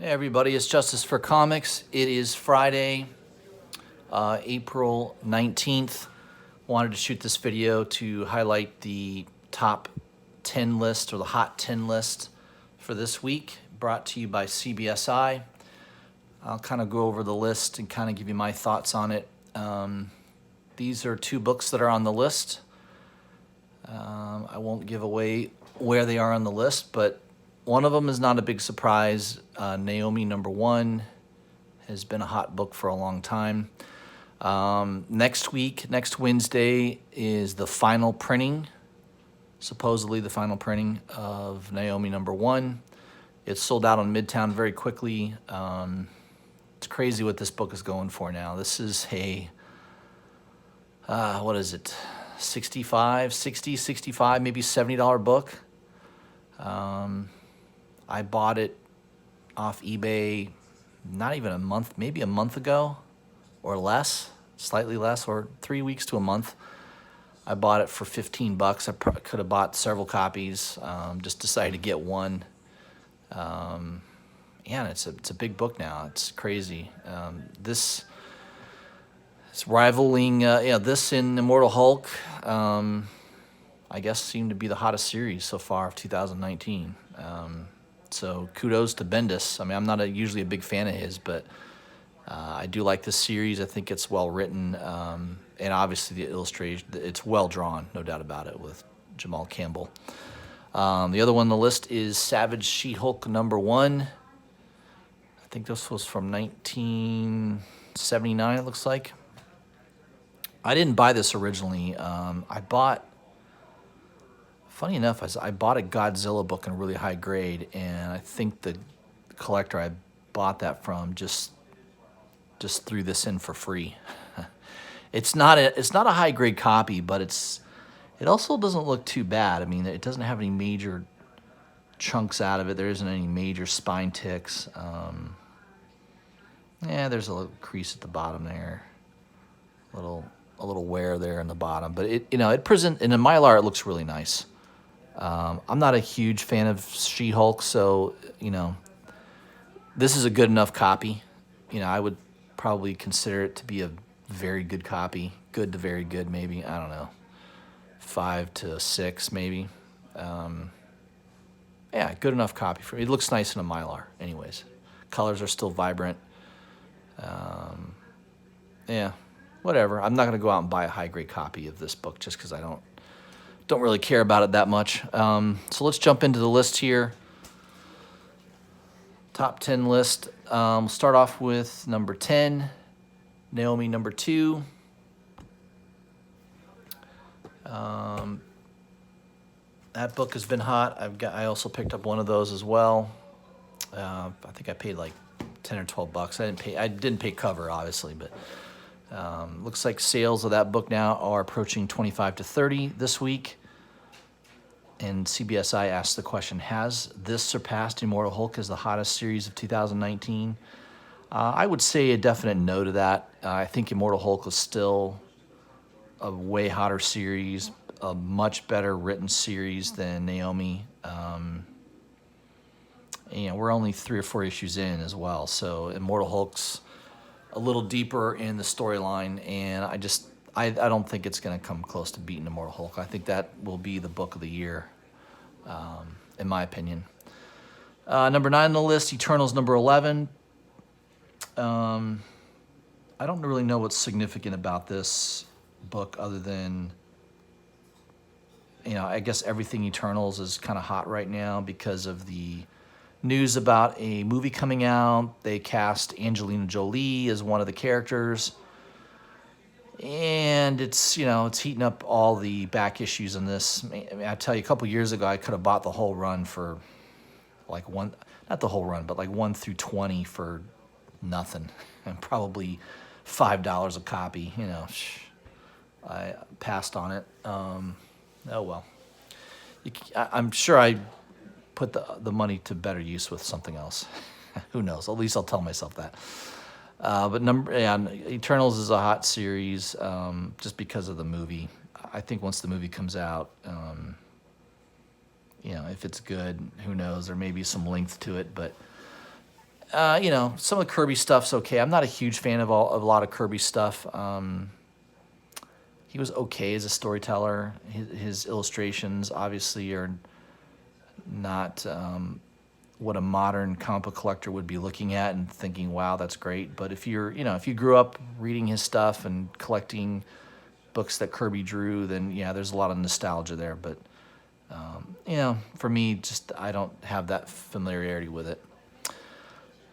Hey everybody, it's Justice for Comics. It is Friday, April 19th. Wanted to shoot this video to highlight the top 10 list or the hot 10 list for this week, brought to you by CBSI. I'll kind of go over the list and kind of give you my thoughts on it. These are two books that are on the list. I won't give away where they are on the list, but one of them is not a big surprise. Naomi #1 has been a hot book for a long time. Next Wednesday, is the final printing, supposedly the final printing of Naomi #1. It's sold out on Midtown very quickly. It's crazy what this book is going for now. This is a, what is it, $65, maybe $70 book. I bought it off eBay not even a month, maybe a month ago or less, slightly less, or 3 weeks to a month. I bought it for $15. I could have bought several copies, just decided to get one. And it's a big book now. It's crazy. It's rivaling, this and Immortal Hulk, I guess seemed to be the hottest series so far of 2019. So kudos to Bendis. I mean, I'm not usually a big fan of his, but I do like this series. I think it's well written, and obviously the illustration, it's well drawn, no doubt about it, with Jamal Campbell. The other one on the list is Savage She-Hulk #1. I think this was from 1979, it looks like. I didn't buy this originally. Funny enough, I bought a Godzilla book in a really high grade, and I think the collector I bought that from just threw this in for free. It's not a high grade copy, but it also doesn't look too bad. I mean, it doesn't have any major chunks out of it. There isn't any major spine ticks. There's a little crease at the bottom there, a little wear there in the bottom, but in the Mylar it looks really nice. I'm not a huge fan of She-Hulk, so, this is a good enough copy. I would probably consider it to be a very good copy. Good to very good, maybe. I don't know. 5 to 6, maybe. Good enough copy for me. It looks nice in a Mylar, anyways. Colors are still vibrant. Whatever. I'm not going to go out and buy a high-grade copy of this book just because I don't really care about it that much. So let's jump into the list here. Top 10 list. We'll start off with number 10, Naomi #2. That book has been hot. I also picked up one of those as well. I think I paid like $10 or $12. I didn't pay cover, obviously, but looks like sales of that book now are approaching 25 to 30 this week. And CBSI asked the question, has this surpassed Immortal Hulk as the hottest series of 2019? I would say a definite no to that. I think Immortal Hulk is still a way hotter series, a much better written series than Naomi. We're only 3 or 4 issues in as well, so Immortal Hulk's a little deeper in the storyline, and I don't think it's going to come close to beating Immortal Hulk. I think that will be the book of the year, in my opinion. Number 9 on the list, Eternals #11. I don't really know what's significant about this book other than, I guess everything Eternals is kind of hot right now because of the news about a movie coming out. They cast Angelina Jolie as one of the characters. And it's heating up all the back issues in this. I tell you, a couple years ago, I could have bought the whole run for not the whole run, but like 1 through 20 for nothing. And probably $5 a copy, I passed on it. Oh well. I'm sure I put the money to better use with something else. Who knows? At least I'll tell myself that. But Eternals is a hot series just because of the movie. I think once the movie comes out, if it's good, who knows? There may be some length to it, but some of the Kirby stuff's okay. I'm not a huge fan of a lot of Kirby stuff. He was okay as a storyteller. His illustrations obviously are not what a modern comic book collector would be looking at and thinking, "Wow, that's great." But if if you grew up reading his stuff and collecting books that Kirby drew, then yeah, there's a lot of nostalgia there. But for me, just I don't have that familiarity with it.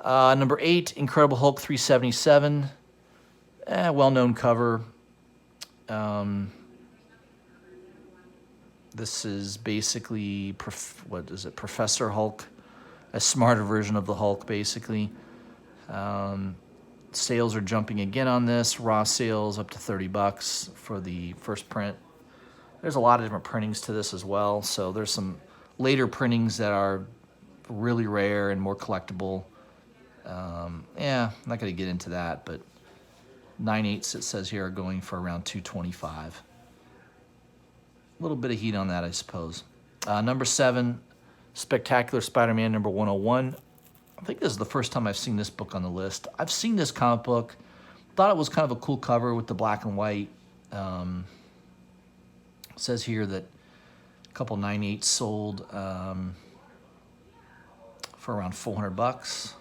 Number 8, Incredible Hulk 377. Well-known cover. This is basically, Professor Hulk, a smarter version of the Hulk, basically. Sales are jumping again on this. Raw sales up to $30 for the first print. There's a lot of different printings to this as well. So there's some later printings that are really rare and more collectible. I'm not going to get into that, but 9/8 it says here are going for around $225. A little bit of heat on that, I suppose. Number 7, Spectacular Spider-Man number 101. I think this is the first time I've seen this book on the list. I've seen this comic book. Thought it was kind of a cool cover with the black and white. It says here that a couple 9/8 sold for around $400.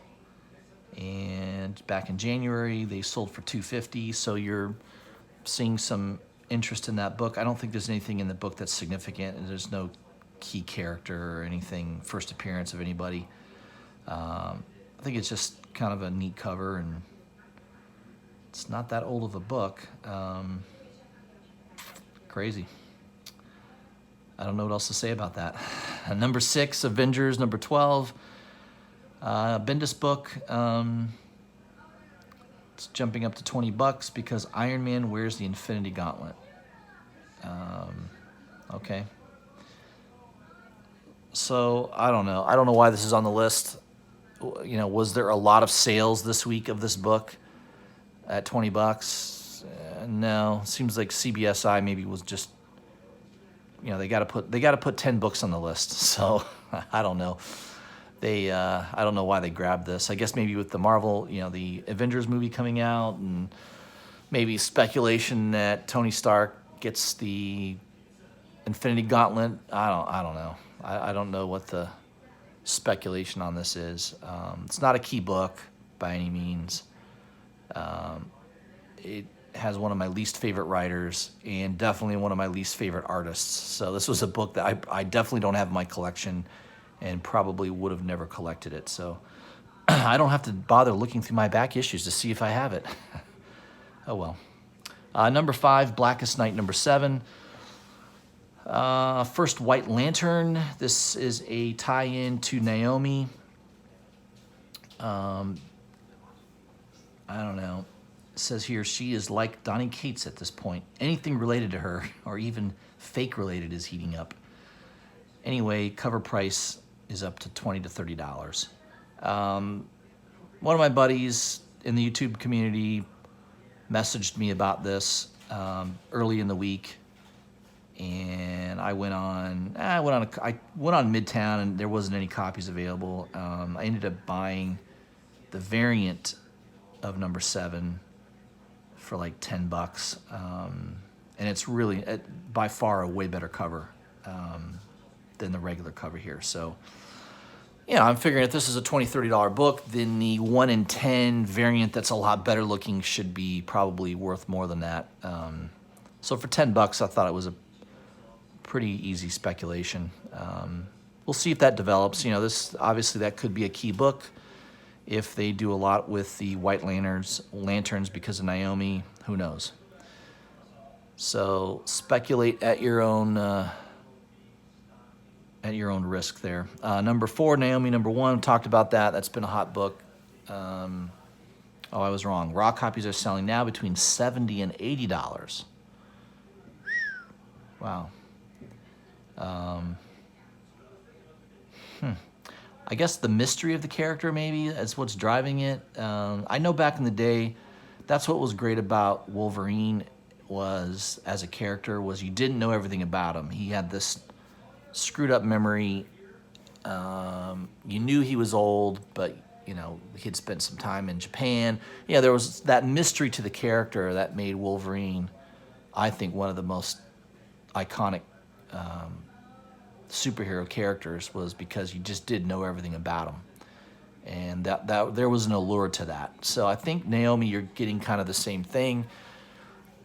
And back in January, they sold for $250. So you're seeing some interest in that book. I don't think there's anything in the book that's significant, and there's no key character or anything, first appearance of anybody. I think it's just kind of a neat cover, and it's not that old of a book. Crazy. I don't know what else to say about that. Number 6, Avengers number 12. Bendis book. It's jumping up to $20 because Iron Man wears the Infinity Gauntlet. Okay. So I don't know. I don't know why this is on the list. Was there a lot of sales this week of this book at $20? No. Seems like CBSI maybe was just, they got to put 10 books on the list. So I don't know. I don't know why they grabbed this. I guess maybe with the Marvel, the Avengers movie coming out, and maybe speculation that Tony Stark gets the Infinity Gauntlet. I don't know. I don't know what the speculation on this is. It's not a key book by any means. It has one of my least favorite writers and definitely one of my least favorite artists. So this was a book that I definitely don't have in my collection and probably would have never collected it. So I don't have to bother looking through my back issues to see if I have it. Oh well. Number 5, Blackest Night number 7. First White Lantern. This is a tie-in to Naomi. I don't know. It says here she is like Donny Cates at this point. Anything related to her, or even fake related, is heating up. Anyway, cover price is up to $20 to $30. One of my buddies in the YouTube community messaged me about this early in the week, and I went on Midtown, and there wasn't any copies available. I ended up buying the variant of number 7 for like $10, and it's really by far a way better cover than the regular cover here. So, I'm figuring if this is a $20, $30 book, then the 1 in 10 variant that's a lot better looking should be probably worth more than that. So for $10, I thought it was a pretty easy speculation. We'll see if that develops. This obviously that could be a key book if they do a lot with the White Lanterns because of Naomi. Who knows? So speculate at your own risk there. Number 4, Naomi number 1. Talked about that. That's been a hot book. I was wrong. Raw copies are selling now between $70 and $80. Wow. I guess the mystery of the character maybe is what's driving it. I know back in the day, that's what was great about Wolverine was as a character was you didn't know everything about him. He had this screwed up memory. You knew he was old, but he'd spent some time in Japan. There was that mystery to the character that made Wolverine, I think, one of the most iconic superhero characters, was because you just did know everything about him. And that there was an allure to that. So I think Naomi, you're getting kind of the same thing.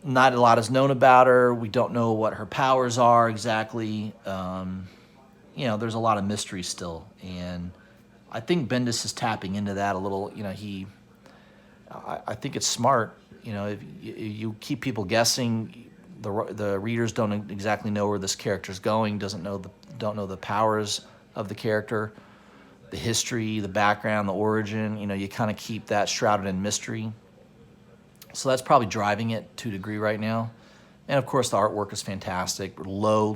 Not a lot is known about her. We don't know what her powers are exactly. There's a lot of mystery still. And I think Bendis is tapping into that a little. I think it's smart. If you keep people guessing, the readers don't exactly know where this character's going, don't know the powers of the character, the history, the background, the origin. You kind of keep that shrouded in mystery. So that's probably driving it to a degree right now. And of course, the artwork is fantastic.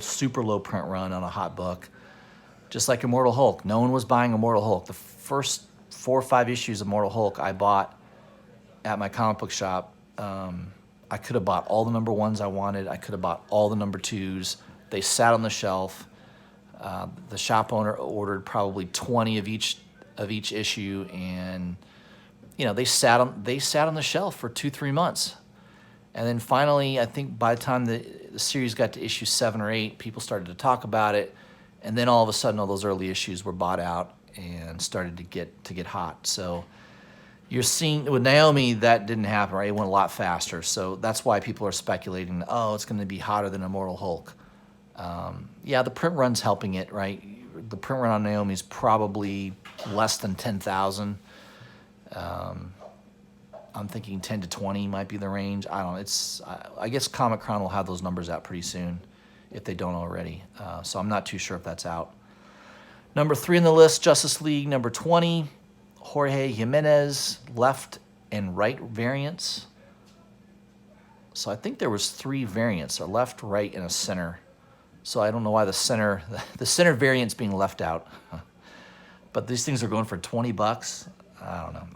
Super low print run on a hot book. Just like Immortal Hulk. No one was buying Immortal Hulk. The first 4 or 5 issues of Immortal Hulk I bought at my comic book shop. I could have bought all the number 1s I wanted. I could have bought all the number 2s. They sat on the shelf. The shop owner ordered probably 20 of each issue, and they sat on the shelf for 2-3 months. And then finally, I think by the time the series got to issue 7 or 8, people started to talk about it. And then all of a sudden, all those early issues were bought out and started to get hot. So you're seeing with Naomi, that didn't happen, right? It went a lot faster. So that's why people are speculating, it's going to be hotter than Immortal Hulk. The print run's helping it, right? The print run on Naomi is probably less than 10,000. I'm thinking 10 to 20 might be the range. I don't know. I guess Comic Con will have those numbers out pretty soon, if they don't already. So I'm not too sure if that's out. Number 3 on the list, Justice League number 20, Jorge Jimenez, left and right variants. So I think there was 3 variants, a left, right, and a center. So I don't know why the center variant's being left out. But these things are going for $20. I don't know.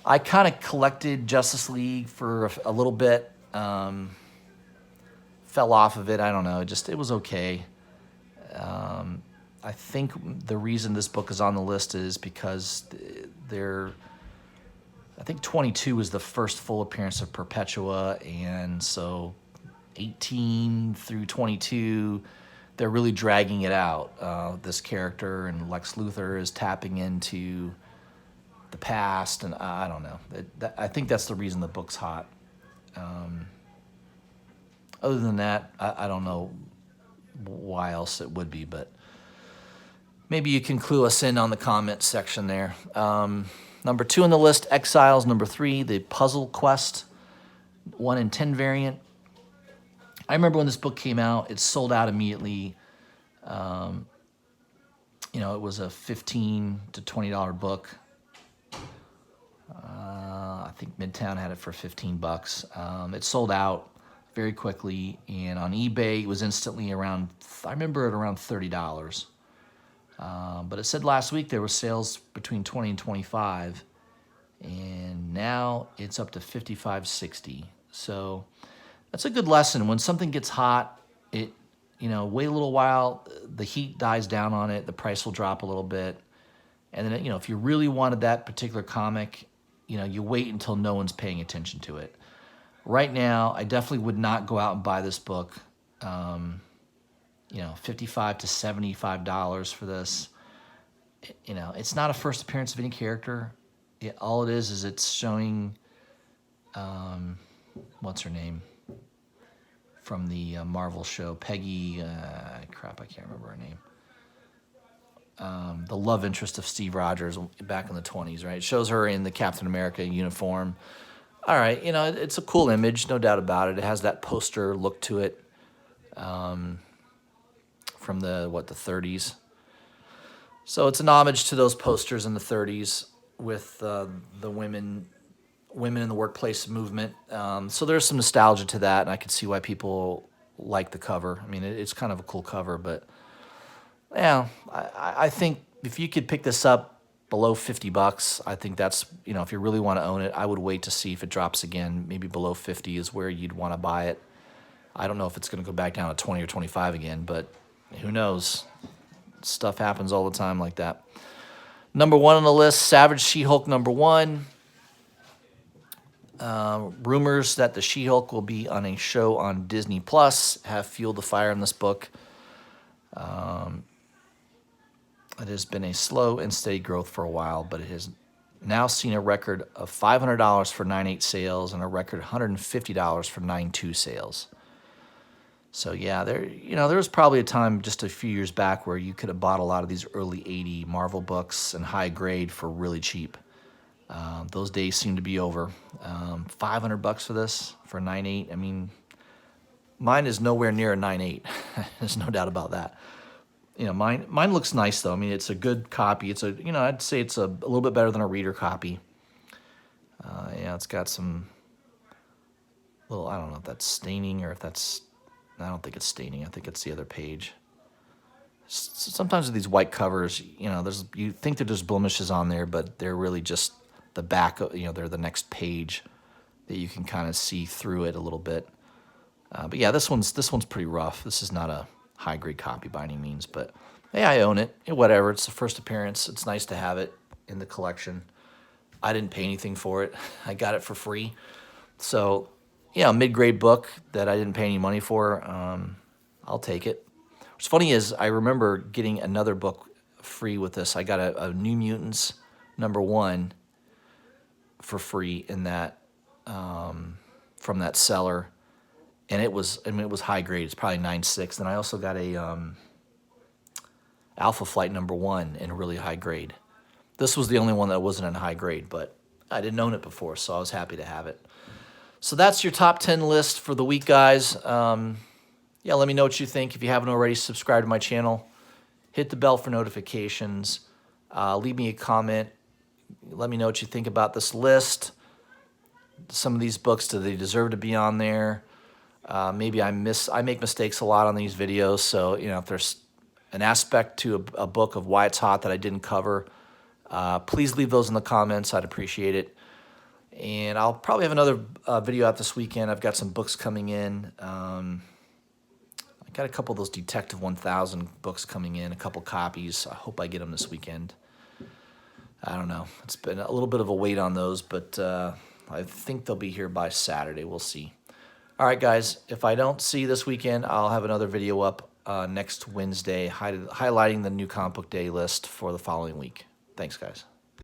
I kind of collected Justice League for a little bit. Fell off of it. I don't know. It was okay. I think the reason this book is on the list is because I think 22 was the first full appearance of Perpetua, and so 18 through 22, they're really dragging it out. This character, and Lex Luthor is tapping into the past, and I don't know. I think that's the reason the book's hot. Other than that, I don't know why else it would be, but maybe you can clue us in on the comment section there. Number 2 on the list, Exiles. Number 3, the Puzzle Quest 1 in 10 variant. I remember when this book came out, it sold out immediately. It was a $15 to $20 book. I think Midtown had it for $15. It sold out very quickly, and on eBay it was instantly around, I remember it around $30. But it said last week there were sales between 20 and 25, and now it's up to 55, 60. So that's a good lesson. When something gets hot, wait a little while, the heat dies down on it, the price will drop a little bit. And then, if you really wanted that particular comic, you wait until no one's paying attention to it. Right now, I definitely would not go out and buy this book. $55 to $75 for this. It's not a first appearance of any character. All it is it's showing, what's her name? From the Marvel show, Peggy, I can't remember her name. The love interest of Steve Rogers back in the 20s, right? It shows her in the Captain America uniform. All right, it's a cool image, no doubt about it. It has that poster look to it from the 30s. So it's an homage to those posters in the 30s with the women in the workplace movement. So there's some nostalgia to that, and I can see why people like the cover. I mean, it's kind of a cool cover, but yeah, I think if you could pick this up below $50, I think that's, if you really want to own it, I would wait to see if it drops again. Maybe below 50 is where you'd want to buy it. I don't know if it's going to go back down to 20 or 25 again, but who knows? Stuff happens all the time like that. Number 1 on the list, Savage She-Hulk #1. Rumors that the She-Hulk will be on a show on Disney Plus have fueled the fire in this book. It has been a slow and steady growth for a while, but it has now seen a record of $500 for 9/8 sales and a record $150 for 9/2 sales. So yeah, there was probably a time just a few years back where you could have bought a lot of these early '80 Marvel books and high grade for really cheap. Those days seem to be over. $500 for this for 9/8. I mean, mine is nowhere near a 9/8. There's no doubt about that. Mine looks nice though. I mean, it's a good copy. I'd say it's a little bit better than a reader copy. It's got some little, I don't know if that's staining or if that's, I don't think it's staining. I think it's the other page. Sometimes with these white covers, you think that there's blemishes on there, but they're really just the back, they're the next page that you can kind of see through it a little bit. But yeah, this one's pretty rough. This is not a high-grade copy by any means, but hey, I own it. Whatever, it's the first appearance. It's nice to have it in the collection. I didn't pay anything for it. I got it for free. So, a mid-grade book that I didn't pay any money for, I'll take it. What's funny is I remember getting another book free with this. I got a New Mutants #1 for free in that from that seller. And it was high grade. It's probably 9/6. Then I also got a Alpha Flight #1 in really high grade. This was the only one that wasn't in high grade, but I didn't own it before, so I was happy to have it. So that's your top 10 list for the week, guys. Let me know what you think. If you haven't already, subscribe to my channel. Hit the bell for notifications. Leave me a comment. Let me know what you think about this list. Some of these books, do they deserve to be on there? Maybe I make mistakes a lot on these videos, so if there's an aspect to a book of Why It's Hot that I didn't cover, please leave those in the comments. I'd appreciate it. And I'll probably have another video out this weekend. I've got some books coming in. I got a couple of those Detective 1000 books coming in, a couple copies. I hope I get them this weekend. I don't know. It's been a little bit of a wait on those, but I think they'll be here by Saturday. We'll see. All right, guys, if I don't see you this weekend, I'll have another video up next Wednesday highlighting the new comic book day list for the following week. Thanks, guys.